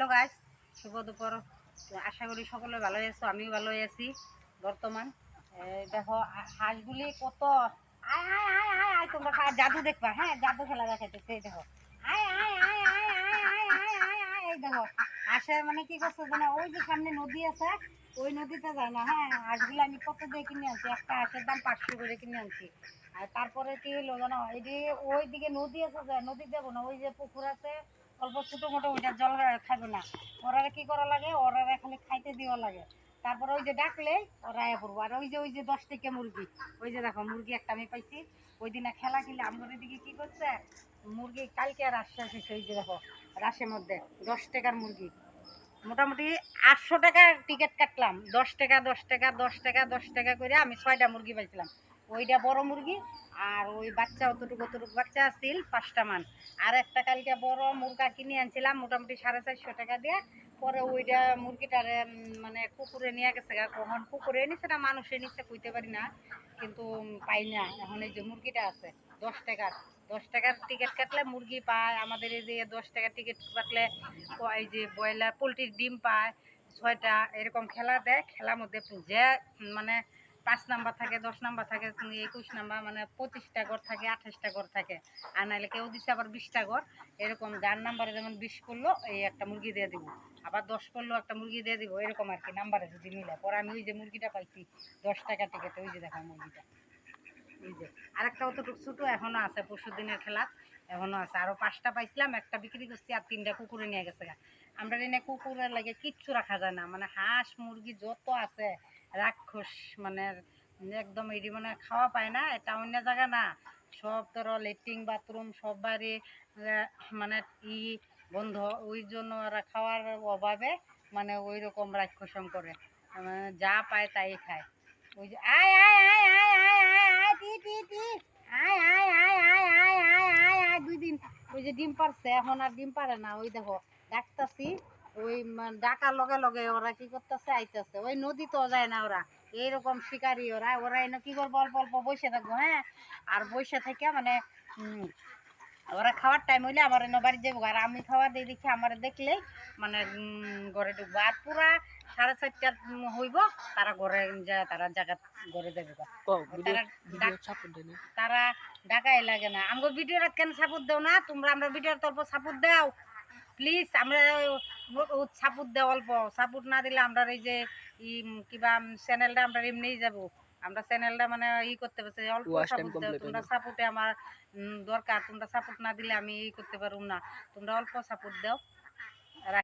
Hello guys, শুভ দুপুর। আশা করি সকলে ভালোই আছো, আমিও ভালোই আছি বর্তমান। দেখো হাঁসগুলি কত আয় আয় আয় আয় আয়, তোমরা জাদু দেখবা। হ্যাঁ, জাদু খেলা দেখাইতেছে। এই দেখো আয় আয় আয় আয় আয় আয় আয় আয় আয়, এই দেখো হাঁসে মানে কি করছে জানো, ওই যে সামনে নদী আছে, ওই নদীতে যায় না। হ্যাঁ, হাঁসগুলো আমি কত দিয়ে কিনে আনছি, একটা হাঁসের দাম 500 করে কিনে আনছি। আর তারপরে কি হলো জানো, এই ওই দিকে নদী আছে, নদী যাবো না, ওই যে পুকুর আছে অল্প ছোটো মোটো, ওইটার জল খাবে না। ওরা কি করা লাগে, ওরা খালি খাইতে দেওয়া লাগে। তারপরে ওই যে ডাকলে ওরা আয়া পড়বো। আর ওই যে 10 টাকা মুরগি, ওই যে দেখো মুরগি একটা আমি পাইছি। ওই দিনে খেলা খেলে আমার দিকে কি করছে, মুরগি কালকে আর আসছে আসছে, ওই যে দেখো রাশের মধ্যে 10 টাকার মুরগি। মোটামুটি 800 টাকার টিকিট কাটলাম। 10 টাকা 10 টাকা 10 টাকা 10 টাকা করে আমি 6টা মুরগি পাইছিলাম। ওইটা বড় মুরগি, আর ওই বাচ্চা অতটুকু অতটুকু বাচ্চা আসছিল 5টা মান। আর একটা কালকে বড় মুরগা কিনে আনছিলাম মোটামুটি 450 টাকা দিয়ে। পরে ওইটা মুরগিটারে মানে কুকুরে নিয়ে গেছে। কখন কুকুরে নিচ্ছে না মানুষে নিচ্ছে কইতে পারি না, কিন্তু পাই না। এখন এই যে মুরগিটা আছে 10 টাকার, 10 টাকার টিকিট কাটলে মুরগি পায়। আমাদের এই যে 10 টাকার টিকিট কাটলে এই যে ব্রয়লার পোলট্রির ডিম পায় 6টা। এরকম খেলা দেয়। খেলার মধ্যে যে মানে 5 নাম্বার থাকে, 10 নাম্বার থাকে, 21 নাম্বার, মানে 25টা ঘর থাকে, 28টা ঘর থাকে। আর নাহলে কেউ দিচ্ছে আবার 20টা ঘর। এরকম যার নাম্বারে যেমন 20 পড়লো এই একটা মুরগি দিয়ে দিব, আবার 10 পড়লো একটা মুরগি দিয়ে দিব, এরকম আর কি নাম্বারে যদি মিলে। পরে আমি ওই যে মুরগিটা পাইছি 10 টাকা টিকিটে, ওই যে দেখো মুরগিটা। এই যে আরেকটা অতটুকু ছোটো এখনো আছে, পরশু দিনের খেলা এখনো আছে। আরো 5টা পাইছিলাম, একটা বিক্রি করছি, আর 3টা কুকুরে নিয়ে গেছে। আমরা এনে কুকুরের লাগে কিচ্ছু রাখা যায় না, মানে হাঁস মুরগি যত আছে রাক্ষস, মানে একদম এটি মানে খাওয়া পায় না। এটা অন্য জায়গা না, সব তোর লেট্রিন বাথরুম সব বাড়ি মানে বন্ধ। ওই জন্য ওরা খাওয়ার অভাবে মানে ওই রকম রাক্ষসম করে, যা পায় তাই খায়। ওই যে আয় আয় আয় আয় আয় আয় আয় টি টি টি আয় আয় আয় আয় আয় আয় আয় আয় 2 দিন ওই যে ডিম পারছে, এখন আর ডিম পারে না। ওই দেখো ডাকতাছি, ওই ডাকার লগে লগে ওরা কি করতেছে, আইতেছে। ওই নদী তো যায় না ওরা, এইরকম শিকারি ওরা। ওরা এনে কি করবো, অল্প অল্প বসে থাকবো। হ্যাঁ, আর বসে থেকে মানে ওরা খাওয়ার টাইম হইলে আমার এনে বাড়ি যাবো। আর আমি খাওয়া দিয়ে দেখি আমার দেখলেই মানে ঘরে ঢুকবো। আর পুরা 4:30 হইব, তারা ঘরে যায়, তারা জায়গা ঘরে যাবে। তারা ডাকাই লাগে না। আমাকে ভিডিওটা কেন সাপোর্ট দাও না তোমরা? আমরা ভিডিওর অল্প সাপোর্ট দাও প্লিজ। আমরা সাপোর্ট দাও, অল্প সাপোর্ট না দিলে আমরা এই যে কিবা চ্যানেলটা আমরা এমনিই যাবো। আমরা চ্যানেলটা মানে করতে পারছি, অল্প সাপোর্ট দাও তোমরা। সাপোর্টে আমার দরকার, তোমরা সাপোর্ট না দিলে আমি করতে পারবো না। তোমরা অল্প সাপোর্ট দাও।